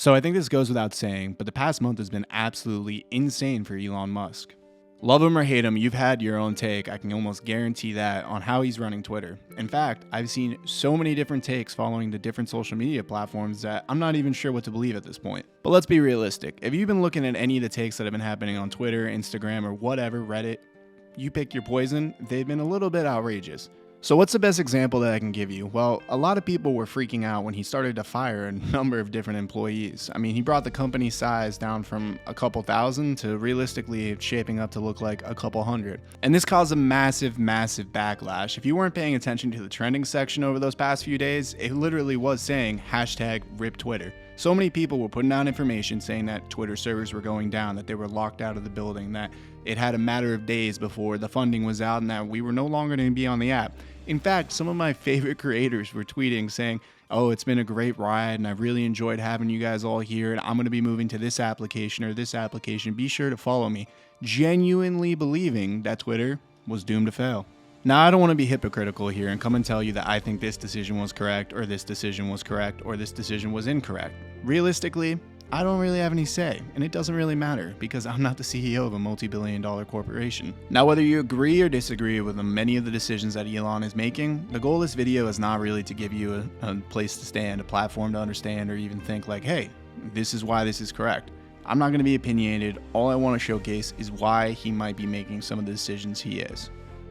So I think this goes without saying, but the past month has been absolutely insane for Elon Musk. Love him or hate him, you've had your own take, I can almost guarantee that, on how he's running Twitter. In fact, I've seen so many different takes following the different social media platforms that I'm not even sure what to believe at this point. But let's be realistic, if you've been looking at any of the takes that have been happening on Twitter, Instagram, or whatever, Reddit, you pick your poison, they've been a little bit outrageous. So what's the best example that I can give you? Well, a lot of people were freaking out when he started to fire a number of different employees. I mean, he brought the company size down from a couple thousand to realistically shaping up to look like a couple hundred. And this caused a massive backlash. If you weren't paying attention to the trending section over those past few days, it literally was saying #RipTwitter. So many people were putting out information saying that Twitter servers were going down, that they were locked out of the building, that it had a matter of days before the funding was out, and that we were no longer going to be on the app. In fact, some of my favorite creators were tweeting saying, "Oh, it's been a great ride and I've really enjoyed having you guys all here, and I'm going to be moving to this application or this application. Be sure to follow me." Genuinely believing that Twitter was doomed to fail. Now, I don't want to be hypocritical here and come and tell you that I think this decision was correct, or this decision was correct, or this decision was incorrect. Realistically, I don't really have any say, and it doesn't really matter because I'm not the CEO of a multi-billion-dollar corporation. Now, whether you agree or disagree with many of the decisions that Elon is making, the goal of this video is not really to give you a place to stand, a platform to understand, or even think like, hey, this is why this is correct. I'm not going to be opinionated. All I want to showcase is why he might be making some of the decisions he is.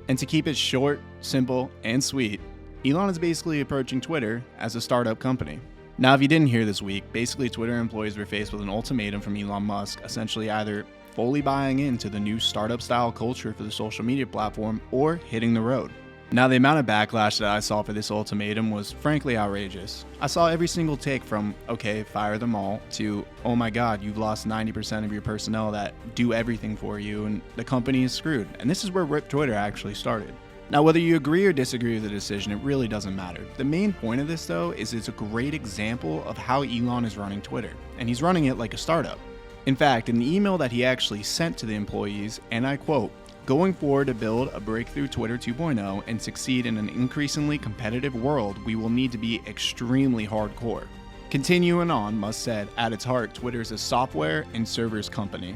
And to keep it short, simple, and sweet, Elon is basically approaching Twitter as a startup company. Now, if you didn't hear this week, basically Twitter employees were faced with an ultimatum from Elon Musk, essentially either fully buying into the new startup-style culture for the social media platform or hitting the road. Now, the amount of backlash that I saw for this ultimatum was frankly outrageous. I saw every single take from, okay, fire them all, to, oh my god, you've lost 90% of your personnel that do everything for you and the company is screwed. And this is where Rip Twitter actually started. Now, whether you agree or disagree with the decision, it really doesn't matter. The main point of this, though, is it's a great example of how Elon is running Twitter, and he's running it like a startup. In fact, in the email that he actually sent to the employees, and I quote, "Going forward to build a breakthrough Twitter 2.0 and succeed in an increasingly competitive world, we will need to be extremely hardcore." Continuing on, Musk said, "At its heart, Twitter is a software and servers company."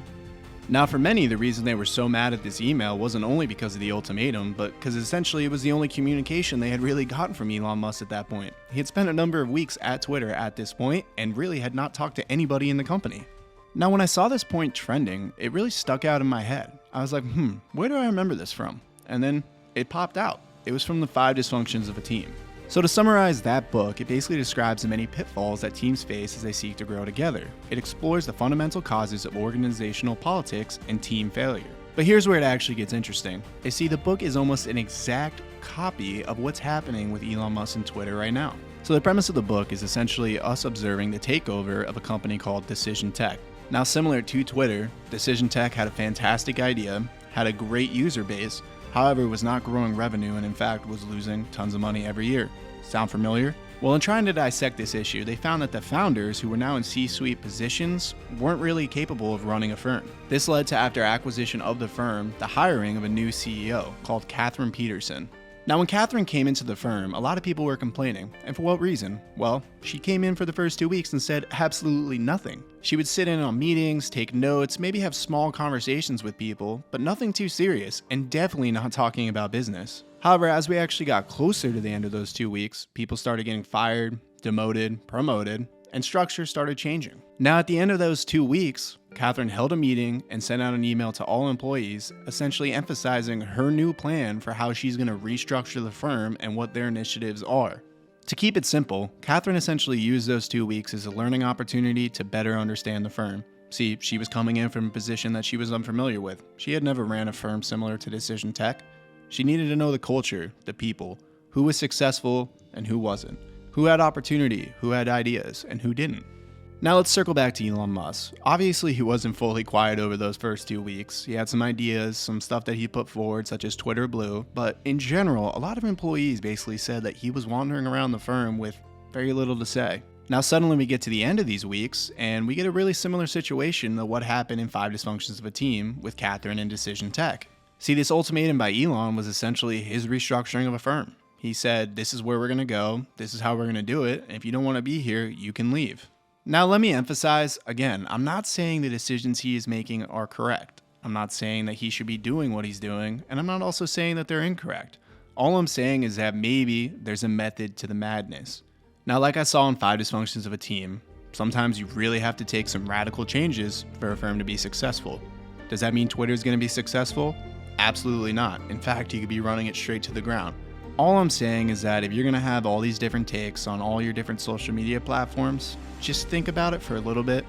Now, for many, the reason they were so mad at this email wasn't only because of the ultimatum, but because essentially it was the only communication they had really gotten from Elon Musk at that point. He had spent a number of weeks at Twitter at this point and really had not talked to anybody in the company. Now, when I saw this point trending, it really stuck out in my head. I was like, where do I remember this from? And then it popped out. It was from the 5 Dysfunctions of a Team. So to summarize that book, it basically describes the many pitfalls that teams face as they seek to grow together. It explores the fundamental causes of organizational politics and team failure. But here's where it actually gets interesting. You see, the book is almost an exact copy of what's happening with Elon Musk and Twitter right now. So the premise of the book is essentially us observing the takeover of a company called Decision Tech. Now, similar to Twitter, Decision Tech had a fantastic idea, had a great user base, however, was not growing revenue and in fact was losing tons of money every year. Sound familiar? Well, in trying to dissect this issue, they found that the founders, who were now in C-suite positions, weren't really capable of running a firm. This led to, after acquisition of the firm, the hiring of a new CEO called Catherine Peterson. Now, when Catherine came into the firm, a lot of people were complaining. And for what reason? Well, she came in for the first 2 weeks and said absolutely nothing. She would sit in on meetings, take notes, maybe have small conversations with people, but nothing too serious, and definitely not talking about business. However, as we actually got closer to the end of those 2 weeks, people started getting fired, demoted, promoted, and structure started changing. Now, at the end of those 2 weeks, Catherine held a meeting and sent out an email to all employees, essentially emphasizing her new plan for how she's going to restructure the firm and what their initiatives are. To keep it simple, Catherine essentially used those 2 weeks as a learning opportunity to better understand the firm. See, she was coming in from a position that she was unfamiliar with. She had never ran a firm similar to Decision Tech. She needed to know the culture, the people, who was successful and who wasn't, who had opportunity, who had ideas, and who didn't. Now let's circle back to Elon Musk. Obviously, he wasn't fully quiet over those first 2 weeks. He had some ideas, some stuff that he put forward, such as Twitter Blue, but in general, a lot of employees basically said that he was wandering around the firm with very little to say. Now suddenly we get to the end of these weeks, and we get a really similar situation to what happened in 5 Dysfunctions of a Team with Catherine and Decision Tech. See, this ultimatum by Elon was essentially his restructuring of a firm. He said, this is where we're going to go, this is how we're going to do it, and if you don't want to be here, you can leave. Now, let me emphasize again, I'm not saying the decisions he is making are correct. I'm not saying that he should be doing what he's doing, and I'm not also saying that they're incorrect. All I'm saying is that maybe there's a method to the madness. Now, like I saw in 5 Dysfunctions of a Team, sometimes you really have to take some radical changes for a firm to be successful. Does that mean Twitter is going to be successful? Absolutely not. In fact, you could be running it straight to the ground. All I'm saying is that if you're going to have all these different takes on all your different social media platforms, just think about it for a little bit.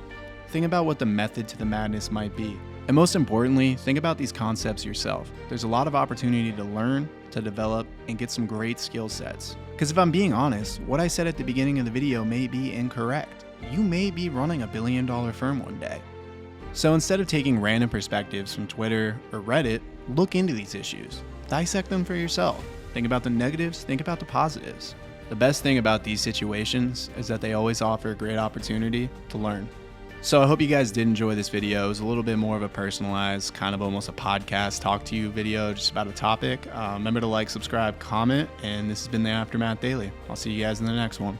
Think about what the method to the madness might be. And most importantly, think about these concepts yourself. There's a lot of opportunity to learn, to develop, and get some great skill sets. Because if I'm being honest, what I said at the beginning of the video may be incorrect. You may be running $1 billion firm one day. So instead of taking random perspectives from Twitter or Reddit, look into these issues. Dissect them for yourself. Think about the negatives, think about the positives. The best thing about these situations is that they always offer a great opportunity to learn. So I hope you guys did enjoy this video. It was a little bit more of a personalized, kind of almost a podcast talk to you video just about a topic. Remember to like, subscribe, comment, and this has been the Aftermath Daily. I'll see you guys in the next one.